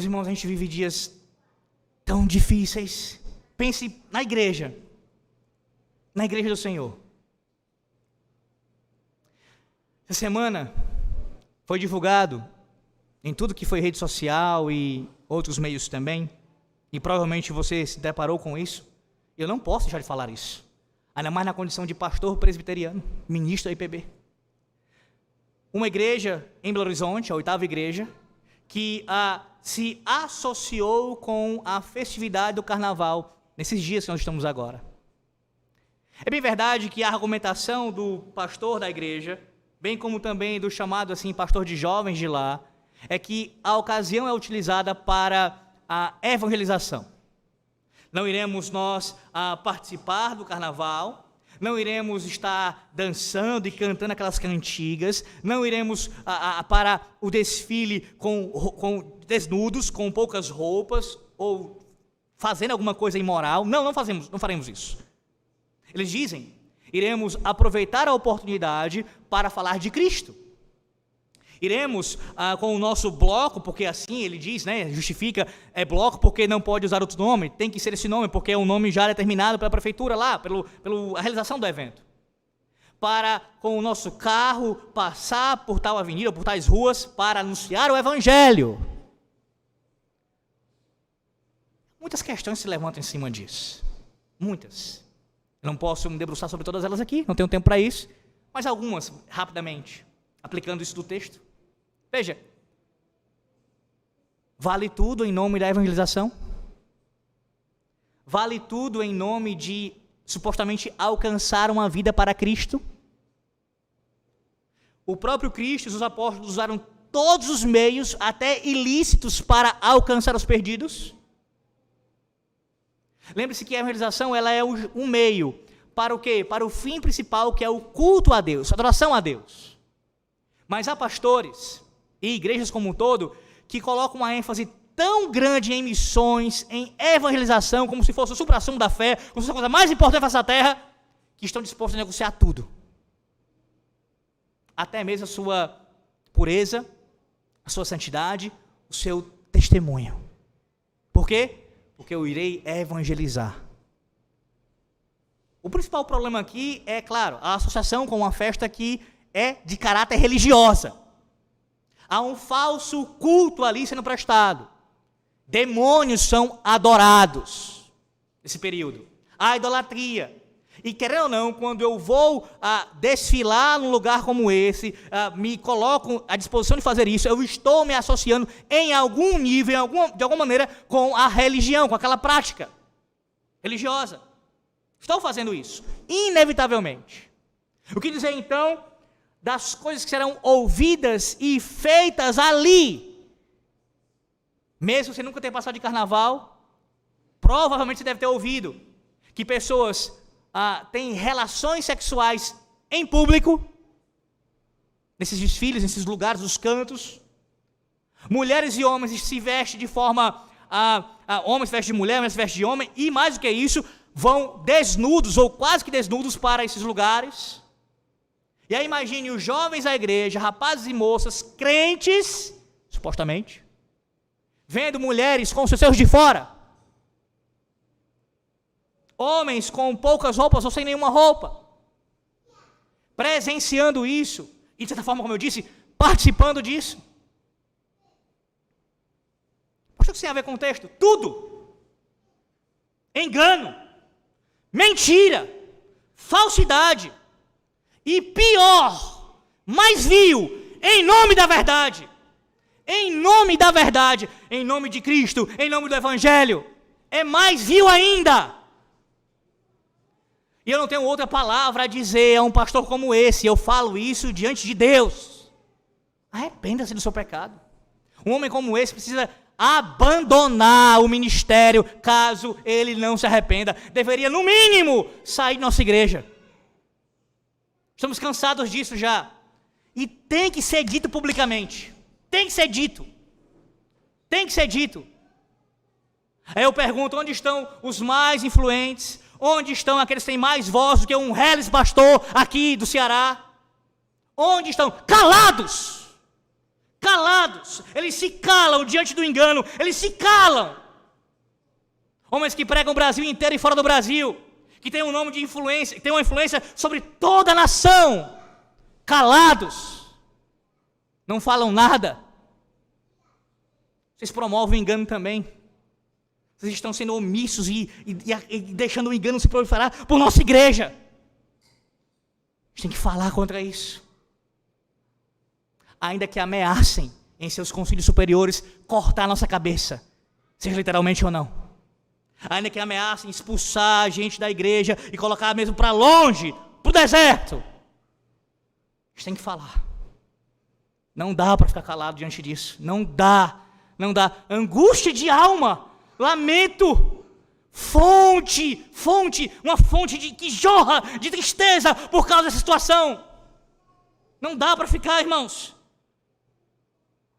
Meus irmãos, a gente vive dias tão difíceis. Pense na igreja do Senhor. Essa semana foi divulgado em tudo que foi rede social e outros meios também, e provavelmente você se deparou com isso. Eu não posso deixar de falar isso, ainda mais na condição de pastor presbiteriano, ministro da IPB. Uma igreja em Belo Horizonte, a 8ª igreja, que se associou com a festividade do carnaval, nesses dias que nós estamos agora. É bem verdade que a argumentação do pastor da igreja, bem como também do chamado assim pastor de jovens de lá, é que a ocasião é utilizada para a evangelização. Não iremos nós participar do carnaval, não iremos estar dançando e cantando aquelas cantigas, não iremos para o desfile com desnudos, com poucas roupas, ou fazendo alguma coisa imoral. Não faremos isso. Eles dizem, iremos aproveitar a oportunidade para falar de Cristo. Iremos com o nosso bloco, porque assim ele diz, justifica, é bloco porque não pode usar outro nome, tem que ser esse nome, porque é um nome já determinado pela prefeitura lá, pela realização do evento. Para, com o nosso carro, passar por tal avenida, por tais ruas, para anunciar o Evangelho. Muitas questões se levantam em cima disso. Muitas. Eu não posso me debruçar sobre todas elas aqui, não tenho tempo para isso, mas algumas, rapidamente, aplicando isso do texto. Veja, vale tudo em nome da evangelização? Vale tudo em nome de, supostamente, alcançar uma vida para Cristo? O próprio Cristo e os apóstolos usaram todos os meios, até ilícitos, para alcançar os perdidos? Lembre-se que a evangelização ela é um meio para o quê? Para o fim principal, que é o culto a Deus, a adoração a Deus. Mas há pastores e igrejas como um todo que colocam uma ênfase tão grande em missões, em evangelização, como se fosse o supra-sumo da fé, como se fosse a coisa mais importante dessa terra, que estão dispostos a negociar tudo. Até mesmo a sua pureza, a sua santidade, o seu testemunho. Por quê? Porque eu irei evangelizar. O principal problema aqui é, claro, a associação com uma festa que é de caráter religiosa. Há um falso culto ali sendo prestado. Demônios são adorados nesse período. Há idolatria. E querendo ou não, quando eu vou desfilar num lugar como esse, me coloco à disposição de fazer isso, eu estou me associando em algum nível, de alguma maneira, com a religião, com aquela prática religiosa. Estou fazendo isso, inevitavelmente. O que dizer então das coisas que serão ouvidas e feitas ali? Mesmo você nunca ter passado de carnaval, provavelmente você deve ter ouvido que pessoas têm relações sexuais em público, nesses desfiles, nesses lugares, nos cantos. Mulheres e homens se vestem de forma, homens se vestem de mulher, mulheres se vestem de homem, e mais do que isso, vão desnudos ou quase que desnudos para esses lugares. E aí imagine os jovens da igreja, rapazes e moças, crentes, supostamente, vendo mulheres com os seus de fora, homens com poucas roupas ou sem nenhuma roupa, presenciando isso, e de certa forma, como eu disse, participando disso. Poxa, o que tem a ver com o texto? Tudo. Engano, mentira, falsidade, e pior, mais vil, em nome da verdade, em nome de Cristo, em nome do Evangelho, é mais vil ainda. E eu não tenho outra palavra a dizer a um pastor como esse, eu falo isso diante de Deus. Arrependa-se do seu pecado. Um homem como esse precisa abandonar o ministério, caso ele não se arrependa. Deveria, no mínimo, sair de nossa igreja. Estamos cansados disso já. E tem que ser dito publicamente. Tem que ser dito. Tem que ser dito. Aí eu pergunto, onde estão os mais influentes? Onde estão aqueles que têm mais voz do que um reles pastor aqui do Ceará? Onde estão? Calados! Calados. Eles se calam diante do engano. Eles se calam. Homens que pregam o Brasil inteiro e fora do Brasil. Que tem um nome de influência, que tem uma influência sobre toda a nação. Calados. Não falam nada. Vocês promovem o engano também. Vocês estão sendo omissos e deixando o engano se proliferar por nossa igreja. A gente tem que falar contra isso. Ainda que ameacem em seus concílios superiores cortar a nossa cabeça, seja literalmente ou não. Ainda que ameacem expulsar a gente da igreja e colocar mesmo para longe, para o deserto. A gente tem que falar. Não dá para ficar calado diante disso. Não dá. Angústia de alma, lamento, fonte, uma fonte que jorra de tristeza por causa dessa situação. Não dá para ficar, irmãos.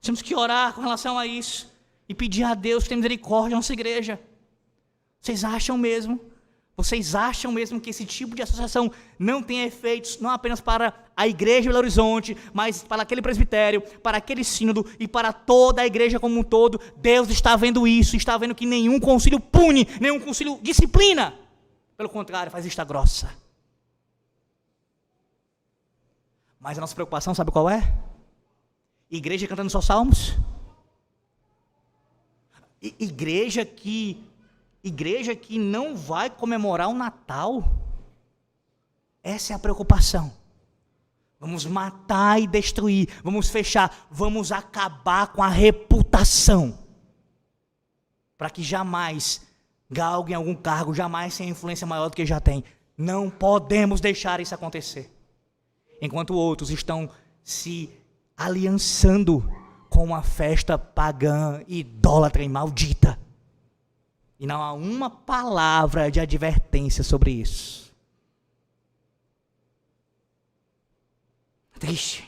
Temos que orar com relação a isso e pedir a Deus que tenha misericórdia na nossa igreja. Vocês acham mesmo que esse tipo de associação não tem efeitos não apenas para a igreja de Belo Horizonte, mas para aquele presbitério, para aquele sínodo e para toda a igreja como um todo? Deus está vendo isso, está vendo que nenhum concílio pune, nenhum concílio disciplina. Pelo contrário, faz vista grossa. Mas a nossa preocupação, sabe qual é? Igreja cantando só salmos? Igreja que não vai comemorar o Natal? Essa é a preocupação. Vamos matar e destruir, vamos fechar, vamos acabar com a reputação, para que jamais galguem algum cargo, jamais tenha influência maior do que já tem. Não podemos deixar isso acontecer. Enquanto outros estão se aliançando com uma festa pagã, idólatra e maldita. E não há uma palavra de advertência sobre isso. Triste.